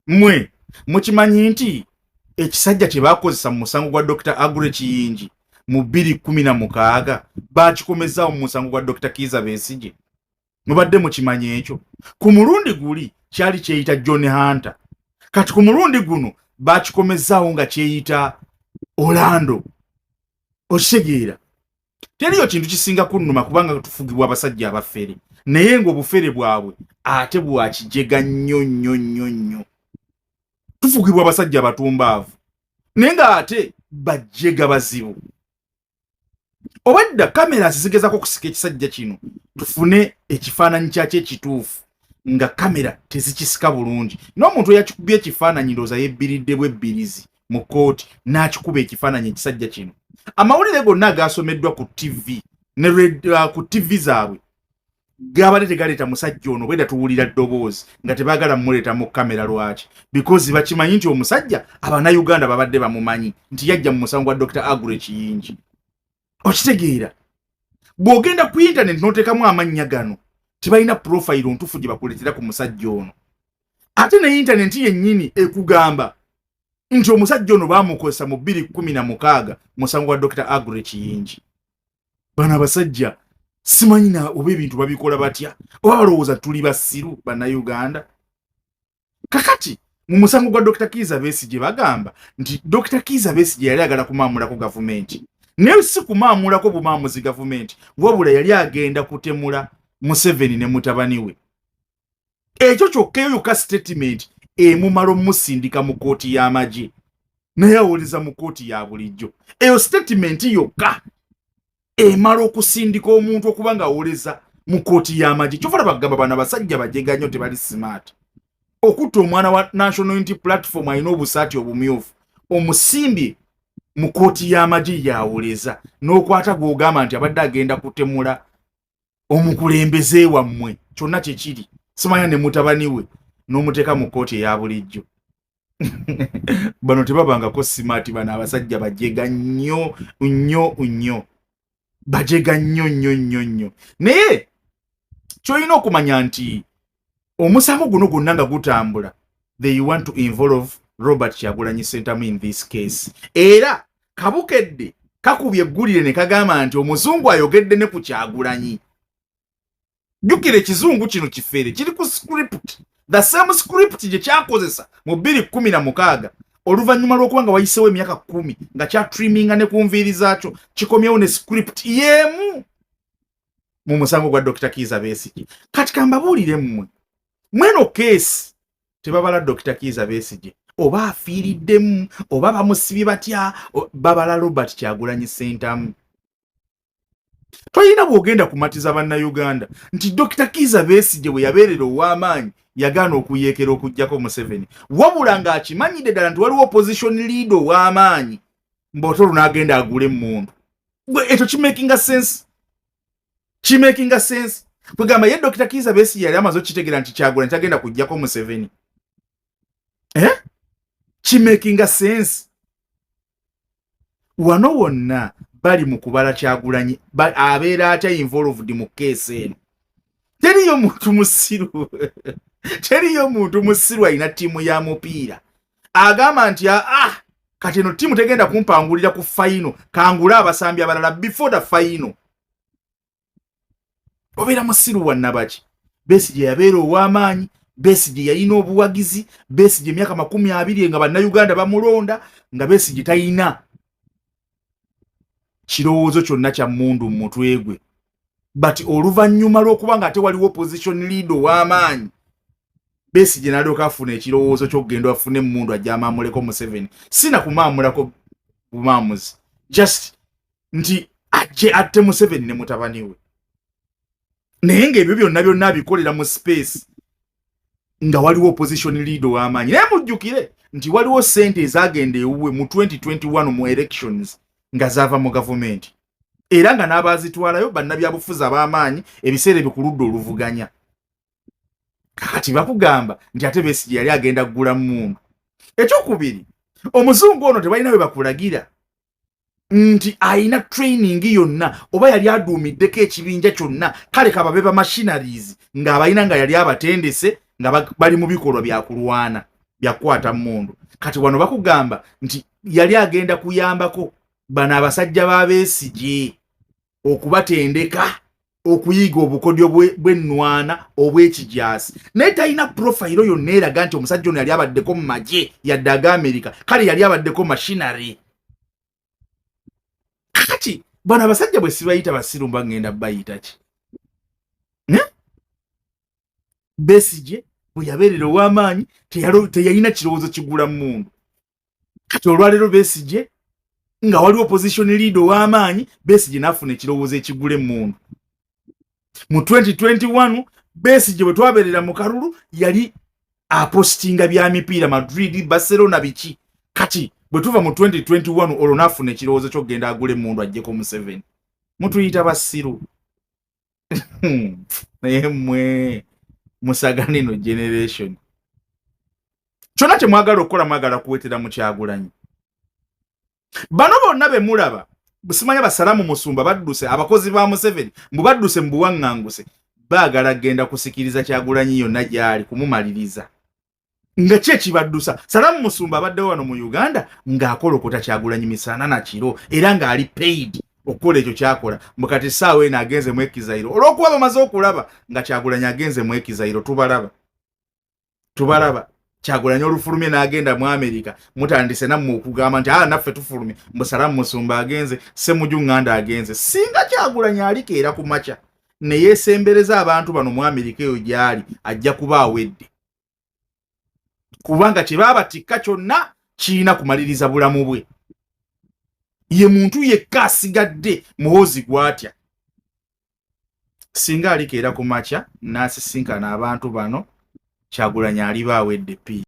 Mwe mukimanyi nti ekisajja kye baakozesa mu musango gwa Dr. Agure Kiyingi mu 2016 baakikomezaawo mu musango gwa Dr. Kizza Besigye. Mubadde mukimanyi ekyo? Ku mulundi guli kyali kyeyita John Hunter, kati ku mulundi guno baakikomezaawo nga kyeyita Orlando. Okitegeera? Teriyo kintu kisinga kunnuma kubanga tufugibwa abasajja abafere, naye ng'obufere bwabwe ate bwakijega nnyo. Tufugibwa abasajja abatumbaavu naye ng'ate bajjega bazibu. Obadda kamera zigezako kusika ekisajja kino tufune ekifaananyi kyakyo ekituufu nga kamera tezikisika bulungi, n'omuntu eyakikubye ekifaananyi ndowooza yebbiridde bwebbirizi mu kkooti n'akikuba ekifaananyi ekisajja kino. Amawulire gonna agaasomeddwa ku TV ne ku TV zaabwe gabadde tegaleeta musajja ono bweda tuwulira ddoboozi nga tebaagala mmuleeta mu kamera. Lwaki? Because bakimanyi nti omusajja Abannayuganda babadde bamumanyi nti yajja mu musango gwa Dr. Agure Kiyingi. Okitegeera? Bw'ogenda ku internet n'oteekamu amannya gano tebalina profile ntuufu gye bakuleetera ku musajja ono. Ate ne internet yennyini ekugamba nti omusajja ono baamukozesa mu 2016 musango gwa Dr. Agure Kiyingi. Bano abasajja simanyi na oba ebintu babikola batya, oba balowooza tuli basiru Bannayuganda. Kakati mu musango gwa Dr. Kizza Besigye bagamba nti Dr. Kizza Besigye yali agala kumaamulako gavumenti, naye si kumaamulako bumaamuzi gavumenti, wabula yali agenda kutemula Museveni ne mutabani we. Ekyo kyokka yoka statement emumala omusindika mu kkooti y'amagye naye awuliza mu kkooti ya bulijjo. Eyo statement yokka emala okusindika omuntu okuba nga awuliza mu kkooti y'amagye. Kyova bagamba bano abasajja bajega nnyo tebali smart. Okutta omwana wa National Unity Platform alina obusaati obumyufu omusimbye mu kkooti y'amagye yawuliza n'okwata gw'ogamba nti abadde agenda kutemula omukulembeze wammwe. Kyonna kyekiri simanya ne mutabani we n'omuteeka mu kkooti eya bulijjo. Bano tebabangako simaati, bano abasajja bajega nnyo bajega nnyo. Naye kyolina okumanya nti omusango guno gwonna nga gutambula, they want to involve Robert Kyagulanyi Ssentamu in this case. Era kabukedde kakubye eggulire ne kagamba nti omuzungu ayogedde ne ku Kyagulanyi. Jjukira ekizungu kino kifeere kiri ku script, the same script gye kyakozesa mu 2016 oluvannyuma lw'okuba nga wayiseewo emyaka 10 nga kya triminga ne ku nviiri zaakyo kikomyewo ne script yeemu mu musango gwa Dr. Kizza Besigye. Kati kambabuulire mmwe mweno keesi tebabala Dr. Kizza Besigye oba afiiriddemu oba bamusibye batya, babala Robert Kyagulanyi Ssentamu. Toyina bw'ogenda kumatiza Bannayuganda nti Dr. Kizza Besigye bwe yabeerera ow'amaanyi yagaana okuyeekera okuggyako Museveni, wabula ng'akimanyidde ddala nti waliwo opposition leader ow'amaanyi mb'oto lunaagenda agule emmundu. Ekyo kimakinga sense. Kwegamba ye Dr. Kizza Besigye yali amaze okitegeera nti Kyagulanyi tagenda kuggyako Museveni. Kimakinga sense. Wano wonna bali mu kubala Kyagulanyi abeera atya involved mu keesi eno. Teriyo muntu musiru alina ttiimu ya mupiira agamba nti kati eno ttiimu tegenda kumpangulira ku fayino kangula abasambi abalala before the fayino. Obeera musiru wannabaki. Besigye yabeera ow'amaanyi, Besigye yalina obuwagizi, Besigye emyaka 20 nga Bannayuganda bamulonda, nga Besigye talina kirowoozo kyonna kya mmundu mu mutwe gwe. But oluvannyuma lw'okuba nga ate waliwo opposition leader w'amaanyi, Besigye n'alyoka afuna ekirowoozo ky'okugenda afune emmundu ajja amaamuleko Museveni. Sina kumaamulako bumaamuzi, just nti ajje atte Museveni ne mutabani we. Naye ng'ebyo byonna abikolera mu space nga waliwo opposition leader w'amaanyi. Naye mujjukire nti waliwo ssente ezagenda ewuwe mu 2021 mu elections nga zaava mu gavumenti, era nga n'abaazitwalayo bannabyabufuzi ab'amaanyi ebiseera ebyo ku ludda oluvuganya. Kati bakugamba nti ate Besigye yali agenda kugula mmundu. Ekyokubiri, omuzungu ono tebalina we bakulagira nti ayina training yonna oba yali aduumiddeko ekibinja kyonna, kale kababe ba machineries ng'abalina nga yali abatendese nga bali mu bikolwa bya kulwana. byakwata mmundu kati wano bakugamba nti yali agenda kuyambako bano abasajja ba Besigye okubatendeka okuyiga obukodyo bw'ennwana obw'ekijaasi naye talina profile yonna eraga nti omusajja ono yali abaddeko mu magye yadde ag'Amerika kale yali abaddeko machinery. Kati bano abasajja bwe sibayita basiru mba ngenda bayita ki? Besigye bwe yabeerera ow'amaanyi teyalina kirowoozo kigula mmundu. Kati olwaleero Besigye nga waliwo opposition leader ow'amaanyi, Besigye n'afuna ekirowoozo ekigula emmundu. Mu 2021 Besigye bwe twabeerera mu kalulu yali apostinga bya mipiira Madrid, Barcelona biki. Kati bwe tuva mu 2021 olwo n'afuna ekirowoozo ky'okugenda agula emmundu ajjeko Museveni. Mutuyita basiru. Naye mmwe musagane no generation. Kyonna kye mwagala okukola mwagala kuwetera mu Kyagulanyi. Bano bonna be mulaba busimanya basalamu Musumba badduse abakozi ba Museveni mbu badduse mu buwaŋŋanguse baagala genda kusikiriza Kyagulanyi yonna gy'ali kumumaliriza. Nga ki ekibaddusa? Salamu Musumba abaddewo wano mu Uganda ng'akolokota Kyagulanyi misana na kiro era ng'ali paid okukola ekyo kyakola. Mukati ssaawa eno agenze mu Ekizairo olw'okuba bamaze okulaba nga Kyagulanyi agenze mu Ekizairo. Tubalaba Kyagulanyi olufulumye n'agenda mu Amerika mutandise nammwe okugamba nti naffe tufulumye mbu Salamu Musumba agenze, Ssemujju Nganda agenze. Singa Kyagulanyi alikeera ku makya ne yeesembereza abantu bano mu Amerika eyo gy'ali ajja kuba awedde, kubanga kye baabatikka kyonna kirina kumaliriza bulamu bwe. Ye muntu yekka asigadde muhoozi gw'atya. Singa alikeera ku makya n'asisinkana abantu bano Kyagulanyi aliba awedde pi.